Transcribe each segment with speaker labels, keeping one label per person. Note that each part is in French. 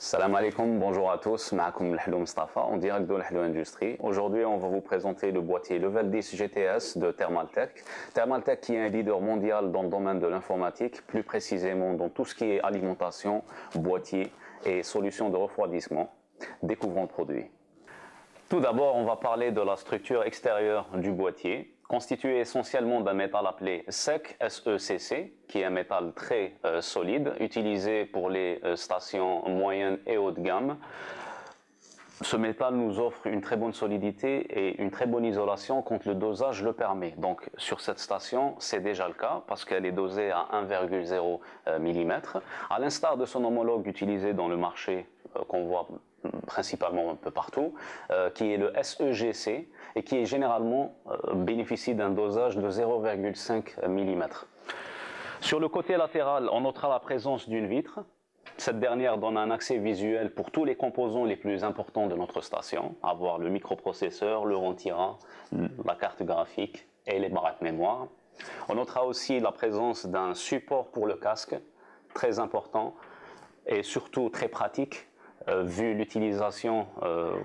Speaker 1: Salam alaikum, bonjour à tous, ma'akoum l'Hlou Mustafa, en direct de l'Hlou Industrie. Aujourd'hui, on va vous présenter le boîtier Level 10 GTS de Thermaltech. Thermaltech qui est un leader mondial dans le domaine de l'informatique, plus précisément dans tout ce qui est alimentation, boîtier et solutions de refroidissement. Découvrons le produit. Tout d'abord, on va parler de la structure extérieure du boîtier, constitué essentiellement d'un métal appelé SEC, SECC, qui est un métal très solide, utilisé pour les stations moyennes et haut de gamme. Ce métal nous offre une très bonne solidité et une très bonne isolation quand le dosage le permet. Donc sur cette station, c'est déjà le cas parce qu'elle est dosée à 1,0 mm. À l'instar de son homologue utilisé dans le marché qu'on voit principalement un peu partout, qui est le SEGC et qui est généralement bénéficie d'un dosage de 0,5 mm. Sur le côté latéral, on notera la présence d'une vitre. Cette dernière donne un accès visuel pour tous les composants les plus importants de notre station, à savoir le microprocesseur, le Rentira, la carte graphique et les barrettes mémoire. On notera aussi la présence d'un support pour le casque, très important et surtout très pratique, vu l'utilisation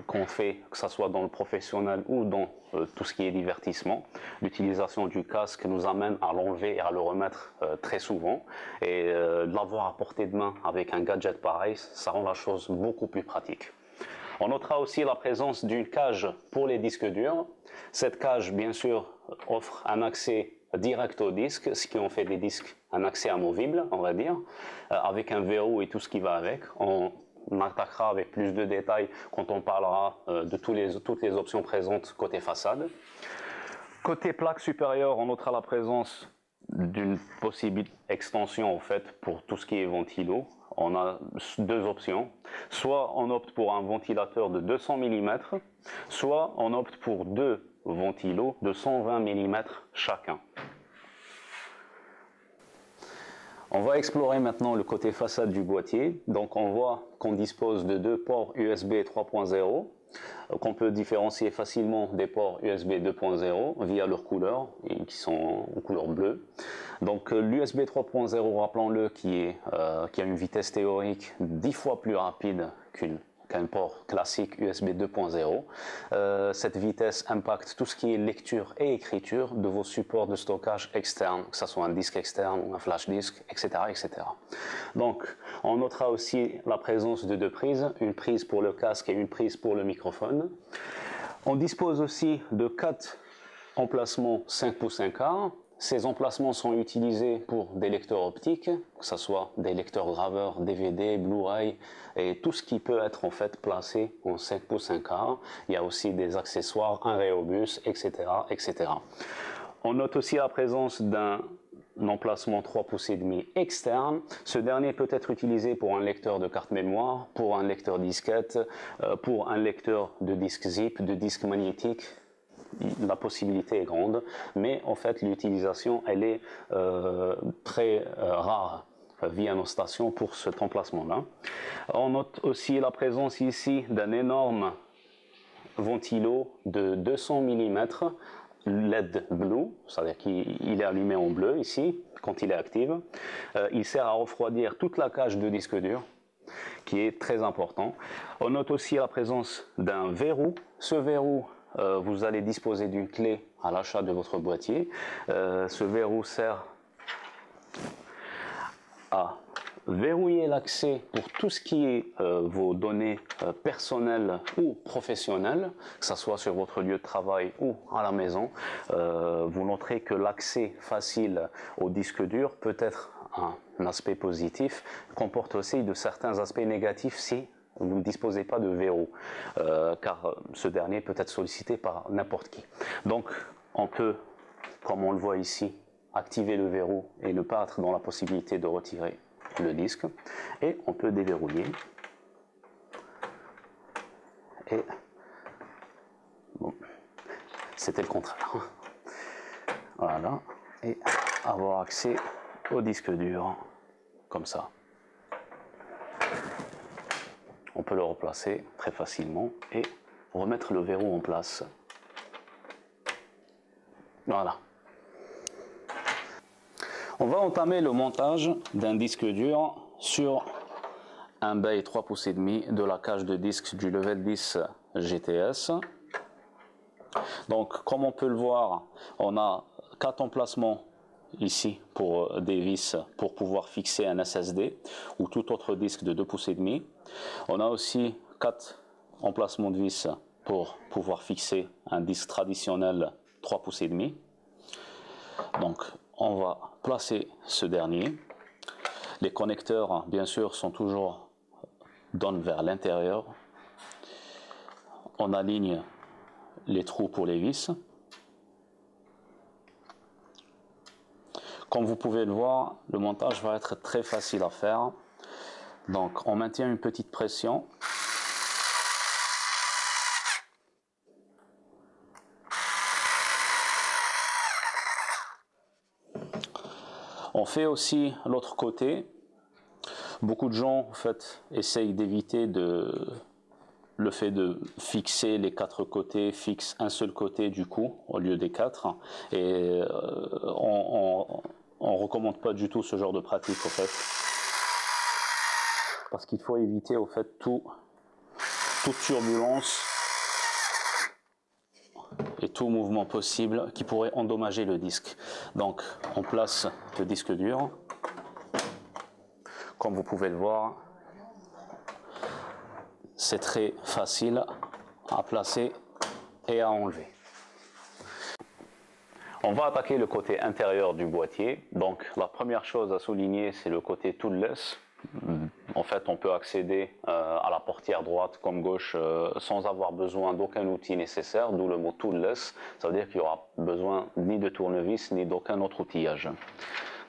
Speaker 1: qu'on fait, que ce soit dans le professionnel ou dans tout ce qui est divertissement. L'utilisation du casque nous amène à l'enlever et à le remettre très souvent. Et de l'avoir à portée de main avec un gadget pareil, ça rend la chose beaucoup plus pratique. On notera aussi la présence d'une cage pour les disques durs. Cette cage, bien sûr, offre un accès direct au disque, ce qui en fait des disques un accès amovible, on va dire, avec un verrou et tout ce qui va avec. On attaquera avec plus de détails quand on parlera de toutes les options présentes côté façade. Côté plaque supérieure, on notera la présence d'une possible extension en fait pour tout ce qui est ventilo. On a deux options. Soit on opte pour un ventilateur de 200 mm, soit on opte pour deux ventilos de 120 mm chacun. On va explorer maintenant le côté façade du boîtier. Donc on voit qu'on dispose de deux ports USB 3.0, qu'on peut différencier facilement des ports USB 2.0 via leur couleur, qui sont en couleur bleue. Donc l'USB 3.0, rappelons-le, qui a une vitesse théorique 10 fois plus rapide qu'un port classique USB 2.0. Cette vitesse impacte tout ce qui est lecture et écriture de vos supports de stockage externes, que ce soit un disque externe ou un flash disk, etc., etc. Donc, on notera aussi la présence de deux prises, une prise pour le casque et une prise pour le microphone. On dispose aussi de 4 emplacements 5 pouces 1/4. Ces emplacements sont utilisés pour des lecteurs optiques, que ce soit des lecteurs graveurs, DVD, Blu-ray et tout ce qui peut être en fait placé en 5 pouces 1/4. Il y a aussi des accessoires, un Rhéobus, etc., etc. On note aussi la présence d'un emplacement 3 pouces et demi externe. Ce dernier peut être utilisé pour un lecteur de carte mémoire, pour un lecteur disquette, pour un lecteur de disque zip, de disque magnétique. La possibilité est grande, mais en fait l'utilisation elle est très rare via nos stations pour cet emplacement-là. On note aussi la présence ici d'un énorme ventilo de 200 mm LED blue, c'est-à-dire qu'il est allumé en bleu ici quand il est actif. Il sert à refroidir toute la cage de disque dur, qui est très important. On note aussi la présence d'un verrou. Ce verrou, vous allez disposer d'une clé à l'achat de votre boîtier. Ce verrou sert à verrouiller l'accès pour tout ce qui est vos données personnelles ou professionnelles, que ce soit sur votre lieu de travail ou à la maison. Vous noterez que l'accès facile au disque dur peut être un aspect positif, comporte aussi de certains aspects négatifs si vous ne disposez pas de verrou, car ce dernier peut être sollicité par n'importe qui. Donc on peut, comme on le voit ici, activer le verrou et ne pas être dans la possibilité de retirer le disque. Et on peut déverrouiller. Et bon, c'était le contraire. Voilà. Et avoir accès au disque dur comme ça. On peut le replacer très facilement et remettre le verrou en place. Voilà. On va entamer le montage d'un disque dur sur un bail 3 pouces et demi de la cage de disque du Level 10 GTS. Donc comme on peut le voir, on a 4 emplacements ici pour des vis pour pouvoir fixer un SSD ou tout autre disque de 2 pouces et demi. On a aussi 4 emplacements de vis pour pouvoir fixer un disque traditionnel 3 pouces et demi. Donc on va placer ce dernier. Les connecteurs bien sûr sont toujours donnés vers l'intérieur. On aligne les trous pour les vis. Comme vous pouvez le voir, le montage va être très facile à faire. Donc on maintient une petite pression. On fait aussi l'autre côté. Beaucoup de gens en fait essayent d'éviter le fait de fixer les 4 côtés, fixe un seul côté du coup au lieu des 4. Et on recommande pas du tout ce genre de pratique en fait, parce qu'il faut éviter au fait toute turbulence et tout mouvement possible qui pourrait endommager le disque. Donc on place le disque dur. Comme vous pouvez le voir, c'est très facile à placer et à enlever. On va attaquer le côté intérieur du boîtier. Donc la première chose à souligner, c'est le côté toolless. En fait, on peut accéder à la portière droite comme gauche sans avoir besoin d'aucun outil nécessaire, d'où le mot toolless. Ça veut dire qu'il n'y aura besoin ni de tournevis ni d'aucun autre outillage.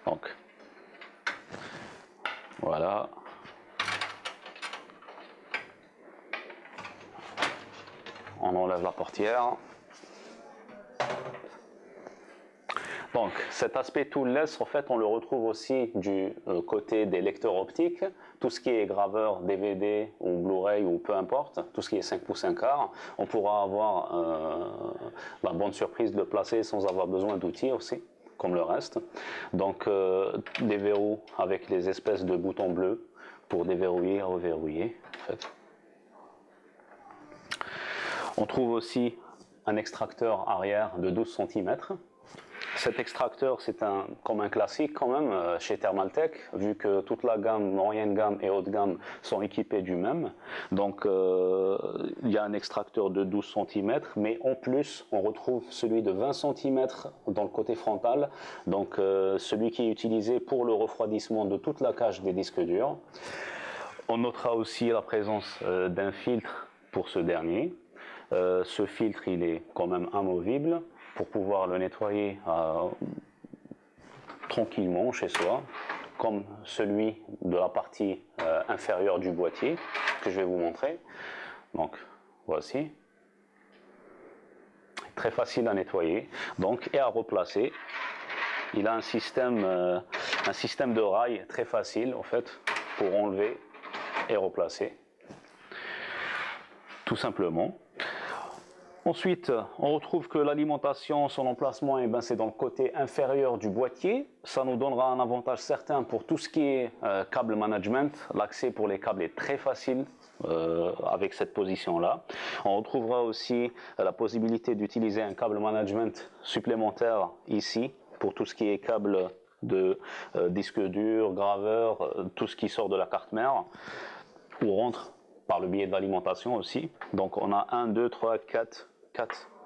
Speaker 1: Donc voilà. On enlève la portière. Donc cet aspect toolless, en fait, on le retrouve aussi du côté des lecteurs optiques. Tout ce qui est graveur, DVD ou Blu-ray ou peu importe, tout ce qui est 5 pouces 1 quart, on pourra avoir la bonne surprise de le placer sans avoir besoin d'outils aussi, comme le reste. Donc des verrous avec les espèces de boutons bleus pour déverrouiller et reverrouiller. En fait. On trouve aussi un extracteur arrière de 12 cm. Cet extracteur, c'est comme un classique quand même chez Thermaltech, vu que toute la gamme, moyenne gamme et haute gamme sont équipés du même. Donc il y a un extracteur de 12 cm, mais en plus on retrouve celui de 20 cm dans le côté frontal, donc celui qui est utilisé pour le refroidissement de toute la cage des disques durs. On notera aussi la présence d'un filtre pour ce dernier. Ce filtre, il est quand même amovible pour pouvoir le nettoyer tranquillement chez soi, comme celui de la partie inférieure du boîtier que je vais vous montrer. Donc voici, très facile à nettoyer donc, et à replacer. Il a un système de rails très facile en fait pour enlever et replacer, tout simplement. Ensuite, on retrouve que l'alimentation, son emplacement, c'est dans le côté inférieur du boîtier. Ça nous donnera un avantage certain pour tout ce qui est câble management. L'accès pour les câbles est très facile avec cette position-là. On retrouvera aussi la possibilité d'utiliser un câble management supplémentaire ici pour tout ce qui est câble de disque dur, graveur, tout ce qui sort de la carte mère ou rentre par le biais de l'alimentation aussi. Donc on a 1, 2, 3, 4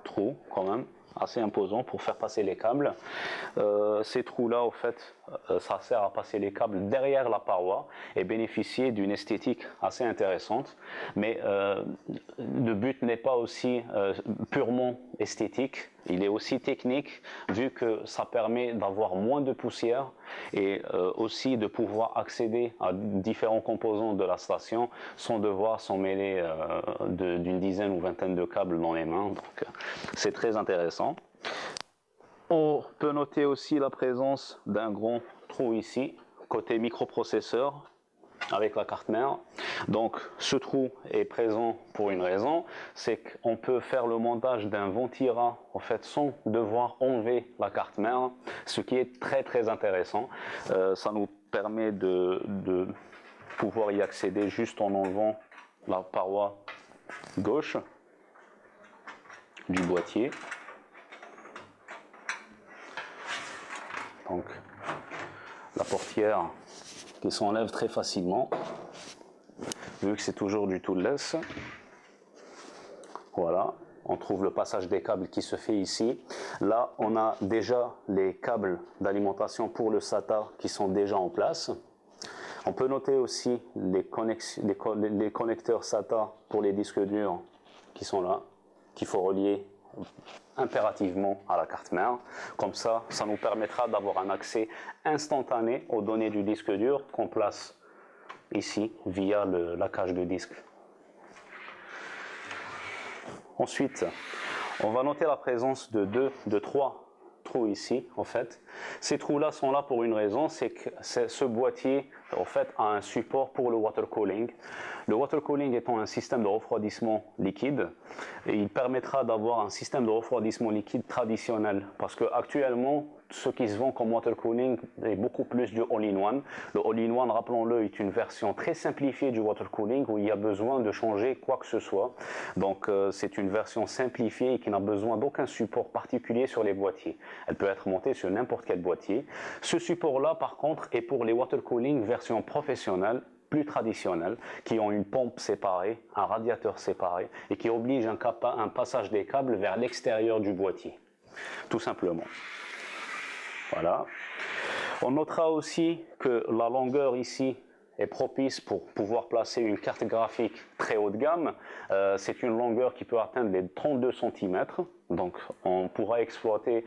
Speaker 1: trous quand même, assez imposants pour faire passer les câbles. Ces trous-là, au fait, ça sert à passer les câbles derrière la paroi et bénéficier d'une esthétique assez intéressante. Mais le but n'est pas aussi purement esthétique, il est aussi technique, vu que ça permet d'avoir moins de poussière et aussi de pouvoir accéder à différents composants de la station sans devoir s'en mêler d'une dizaine ou vingtaine de câbles dans les mains. Donc c'est très intéressant. On peut noter aussi la présence d'un grand trou ici, côté microprocesseur, avec la carte mère. Donc ce trou est présent pour une raison, c'est qu'on peut faire le montage d'un Ventira en fait sans devoir enlever la carte mère, ce qui est très très intéressant. Ça nous permet de pouvoir y accéder juste en enlevant la paroi gauche du boîtier. Donc la portière qui s'enlève très facilement, vu que c'est toujours du toolless. Voilà, on trouve le passage des câbles qui se fait ici. Là, on a déjà les câbles d'alimentation pour le SATA qui sont déjà en place. On peut noter aussi les connecteurs SATA pour les disques durs qui sont là, qu'il faut relier impérativement à la carte mère. Comme ça, ça nous permettra d'avoir un accès instantané aux données du disque dur qu'on place ici via la cage de disque. Ensuite, on va noter la présence de trois trous ici, en fait. Ces trous-là sont là pour une raison, c'est que ce boîtier, en fait, a un support pour le water cooling. Le water cooling étant un système de refroidissement liquide, et il permettra d'avoir un système de refroidissement liquide traditionnel, parce que actuellement, ce qui se vend comme water cooling est beaucoup plus du all-in-one. Le all-in-one, rappelons-le, est une version très simplifiée du water cooling où il y a besoin de changer quoi que ce soit. Donc c'est une version simplifiée et qui n'a besoin d'aucun support particulier sur les boîtiers. Elle peut être montée sur n'importe quel boîtier. Ce support-là, par contre, est pour les water cooling version professionnelle, plus traditionnelles, qui ont une pompe séparée, un radiateur séparé et qui oblige un passage des câbles vers l'extérieur du boîtier, tout simplement. Voilà. On notera aussi que la longueur ici est propice pour pouvoir placer une carte graphique très haut de gamme. C'est une longueur qui peut atteindre les 32 cm. Donc on pourra exploiter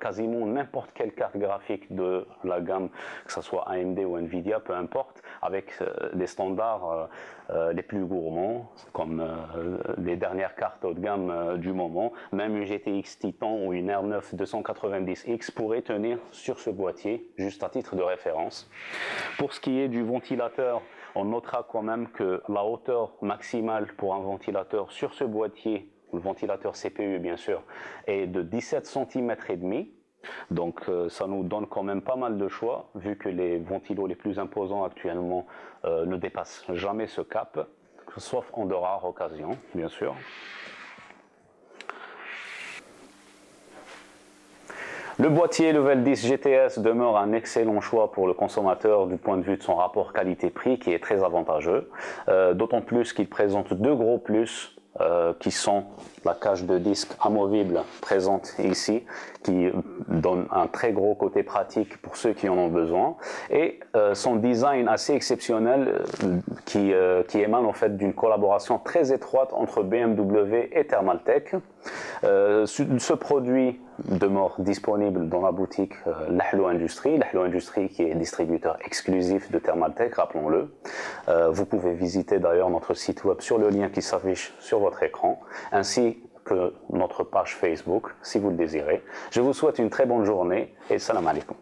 Speaker 1: quasiment n'importe quelle carte graphique de la gamme, que ce soit AMD ou Nvidia, peu importe, avec des standards les plus gourmands, comme les dernières cartes haut de gamme du moment. Même une GTX Titan ou une R9 290X pourrait tenir sur ce boîtier, juste à titre de référence. Pour ce qui est du ventilateur, on notera quand même que la hauteur maximale pour un ventilateur sur ce boîtier, le ventilateur CPU bien sûr, est de 17 cm et demi. Donc ça nous donne quand même pas mal de choix, vu que les ventilos les plus imposants actuellement ne dépassent jamais ce cap, sauf en de rares occasions, bien sûr. Le boîtier Level 10 GTS demeure un excellent choix pour le consommateur du point de vue de son rapport qualité-prix qui est très avantageux, d'autant plus qu'il présente deux gros plus qui sont la cage de disque amovible présente ici, qui donne un très gros côté pratique pour ceux qui en ont besoin, et son design assez exceptionnel qui émane en fait d'une collaboration très étroite entre BMW et Thermaltake. Ce produit demeure disponible dans la boutique Lahlo Industrie, Lahlo Industrie qui est distributeur exclusif de Thermaltake, rappelons-le. Vous pouvez visiter d'ailleurs notre site web sur le lien qui s'affiche sur votre écran, ainsi que notre page Facebook si vous le désirez. Je vous souhaite une très bonne journée et salam alaikum.